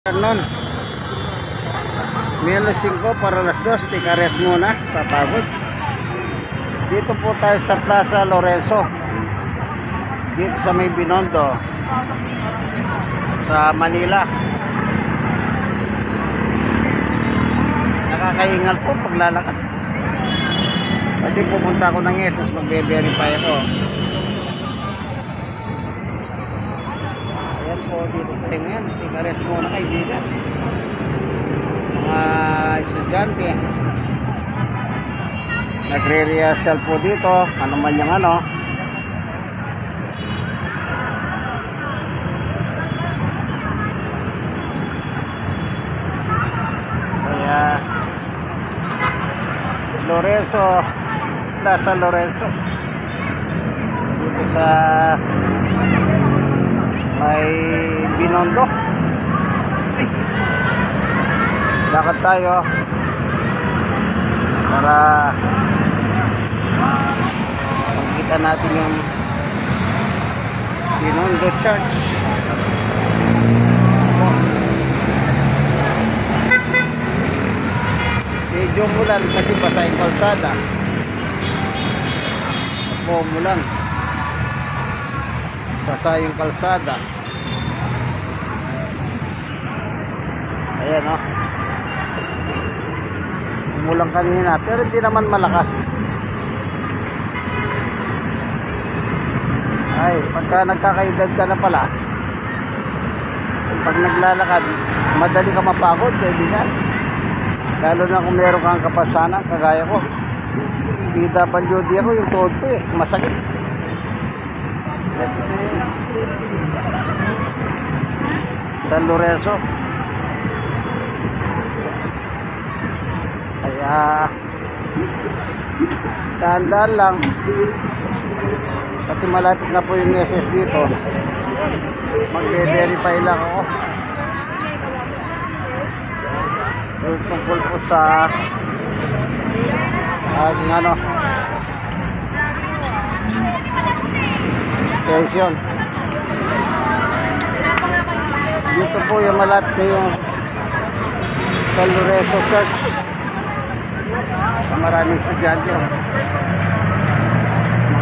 Nun, menos 5 para las 2, tikares muna, papagod. Dito po tayo sa Plaza Lorenzo, dito sa may Binondo, sa Manila. Nakakaingal po paglalakad, kasi pupunta ako ng ESOS, magbe-verify ako. Ayan po, dito po ngayon, tikares muna kaibigan, mga estudyante. Nagre-rehearsal po dito, ano man yung ano. Kaya Lorenzo, Plaza Lorenzo, dito sa may Binondo. Lakad tayo para makita natin yung Binondo Church. Medyo mulan kasi basa yung kalsada. Mulan, basa yung kalsada. Ayan o, umulan kanina pero hindi naman malakas. Ay, pagka nagkakaedad ka na pala, pag naglalakad, madali ka mapagod, kaibigan. Lalo na kung meron kang kapasanan, kagaya ko. PWD ako, yung tuhod ko masakit. San Lorenzo. Kaya dahan-dahan lang, kasi malapit na po yung ESOS dito. Magbe-verify lang ako yung tungkol po sa ano, station. Dito po yung malapit na yung San Lorenzo Church. Maraming estudyante,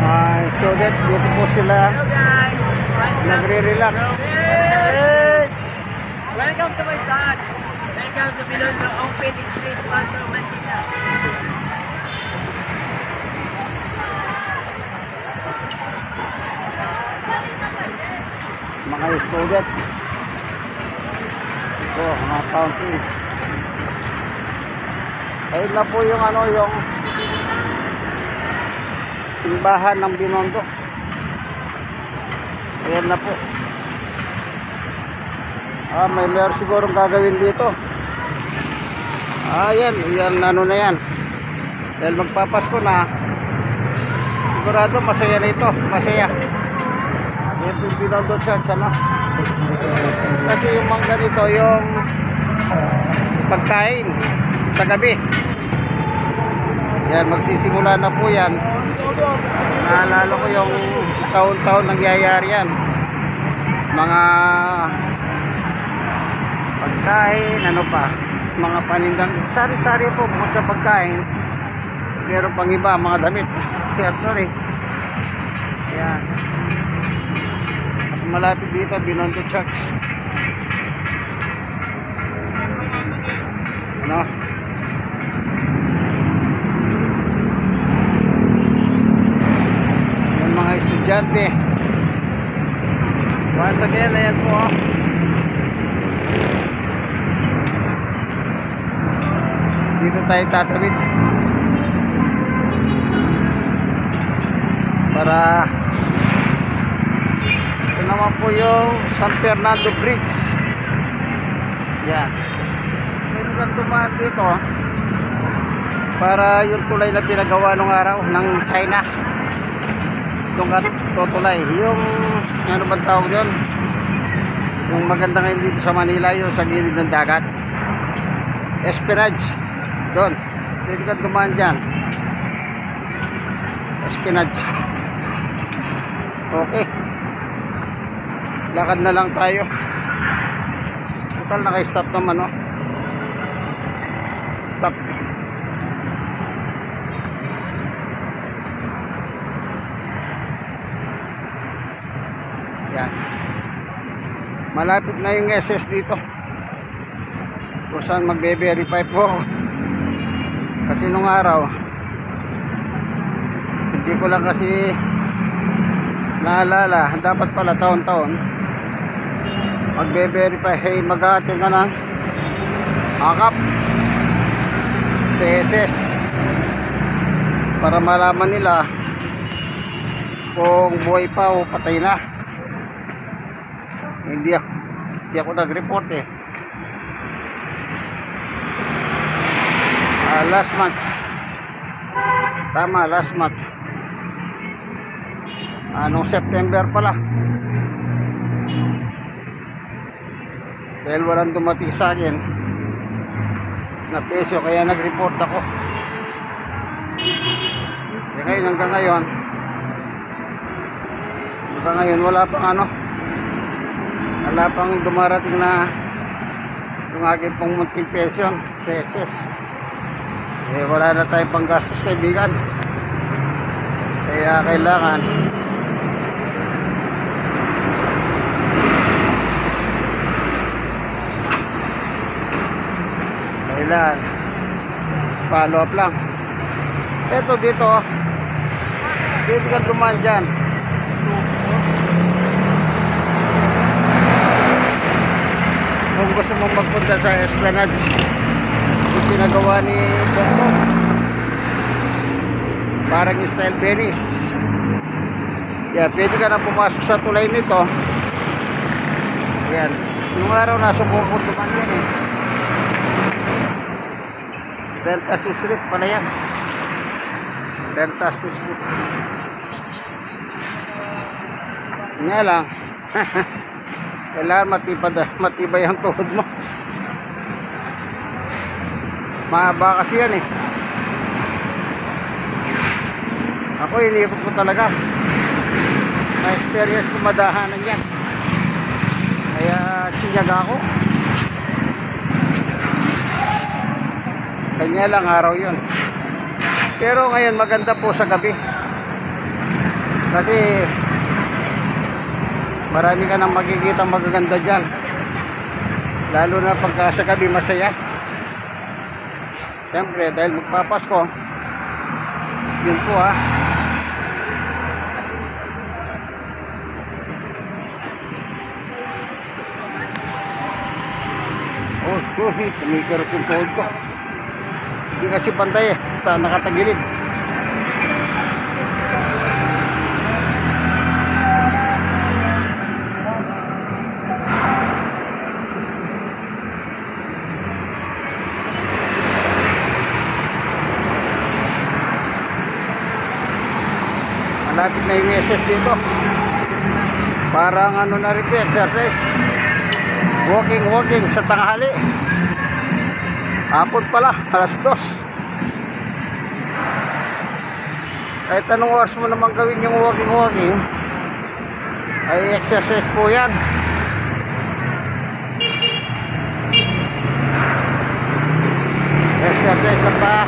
mga student, dito po sila nagre-relax. Welcome to my son. Welcome to Binondo Open Street, Pastor Manila. Mga student, ito mga fountain. Ayun na po yung ano, yung simbahan ng Binondo. Ayan na po. May meron sigurong gagawin dito. Ayan, yan ano na yan. Dahil magpapasko na, sigurado masaya na ito, masaya. Ito yung Binondo Church, ano. Kasi yung mga ganito, yung pagkain sa gabi. Yan, magsisimula na po yan. Naalala ko yung taon-taon nangyayari yan. Mga pagkain, ano pa, mga panindang, sari-sari po bukod sa pagkain. Meron pang iba, mga damit. Sorry. Yan. Mas malapit dito, Binondo Church. Ano? Yung mga estudyante. Once again, ayan po. Dito tayo tatawid para ito naman po yung San Fernando Bridge. Yan. Pwede kang dumaan dito para yung tulay na pinagawa nung araw ng China. Doon ka tutulay. Yung ano ba tawag yun? Yung maganda ngayon dito sa Manila, yung sa gilid ng dagat. Espionage. Doon. Pwede ka dumaan dyan. Espionage. Okay. Lakad na lang tayo. Total naka-stop naman, no? Stop. Yan. Malapit na yung SS dito. Kung saan magbe-verify po ako. Kasi nung araw, hindi ko lang kasi naalala, dapat pala taon-taon magbe-verify. Hey, mag-aating ka ng akap sa SS para malaman nila kung buhay pa o patay na. Hindi ako nag-report eh. Last month. Tama, last month. Anong September pala. Dahil walang dumating sa akin na peso, kaya nag-report ako. Kaya hanggang ngayon wala pang dumarating na yung aking pong munting pension sa SS. Eh, wala na tayong panggastos, kaibigan. Kaya kailangan follow up lang. Eto dito, dito ka dumaan dyan. Kung gusto mong magpunta sa Esplanade, yung pinagawa ni Bosco, parang style Venice. Yan, pwede ka na pumasok sa tulay nito. Yan, yung araw nasubukan dumaan yan eh. Deltas Street pala yan. Deltas Street. Nga lang kailangan matibay ang tuhod mo. Mahaba kasi yan eh. Ako iniikot ko talaga. Na-experience ko madahanan yan. Kaya tsinyaga ako. Kanya lang araw yun. Pero ngayon maganda po sa gabi. Kasi marami ka nang makikita magaganda dyan. Lalo na pagka sa gabi masaya. Siyempre dahil magpapasko, yun po ha. Tumikarot yung tuhod ko. Hindi kasi pantay eh. Nakatagilid. Malapit na yung SS dito. Parang ano na rin ito, exercise. Walking sa tanghali. Hapon pala, alas 2. Kahit anong oras mo naman gawin yung walking, ay exercise po yan. Exercise na pa.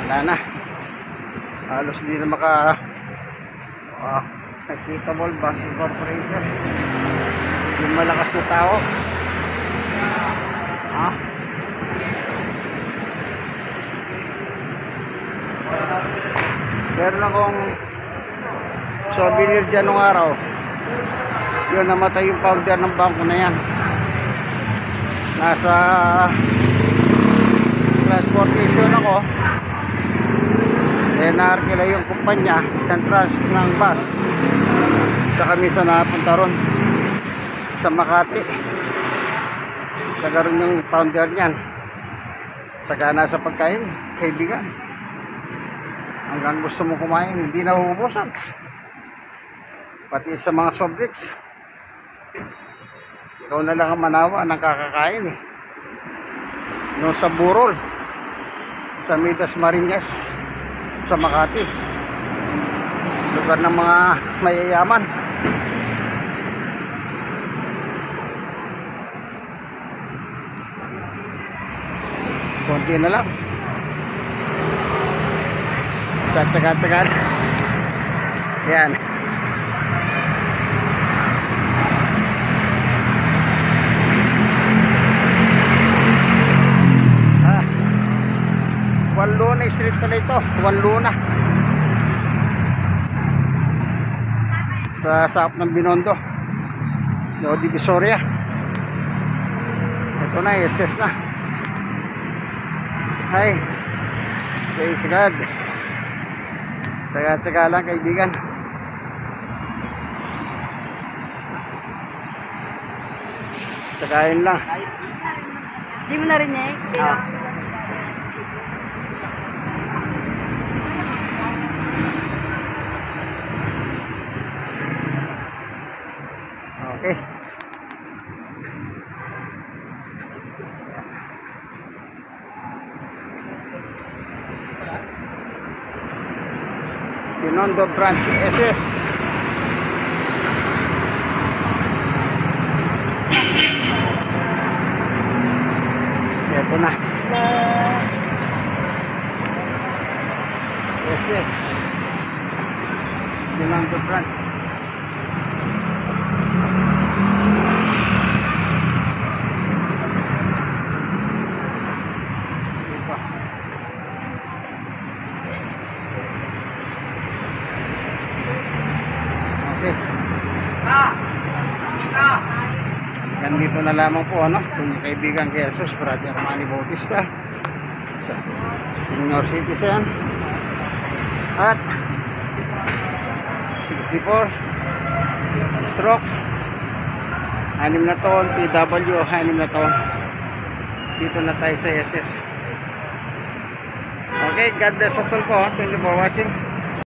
Wala na. Halos di na nakita World Bank Corporation. Yung malakas na tao. Meron akong souvenir dyan nung araw. Yun, namatay yung founder ng bangko na yan. Nasa transportation ako. Naarkila yung kumpanya ng bus. Isa kami sa napunta ron sa Makati. Tagaroon yung founder niyan. Sagana sa pagkain, kaibigan. Hanggang gusto mo kumain, hindi na uubusan. Pati sa mga soft drinks. Ikaw na lang ang manawa ng kakakain eh. Noon sa Burol, sa Midas Marinas, sa Makati. lugar ng mga mayayaman. Konti na lang. Tsatsagat-tsagat. Yan. Juan Luna Street pala ito. Juan Luna. Sa sakop ng Binondo. No, Divisoria. Ito na, SS na. Hi. Praise God. Tsaga-tsaga lang kaibigan. Tsagain lang. Hindi mo na rin niya eh. Okay. Binondo Branch SS. Ito na. SS. Binondo Branch. Nandito na lamang po ano, itong kaibigan kay Jesus, Brother Manny Bautista, senior citizen at 64 stroke, 6 na taon, PW, 6 na taon. Dito na tayo sa SS. Okay, God bless us all po. Thank you for watching.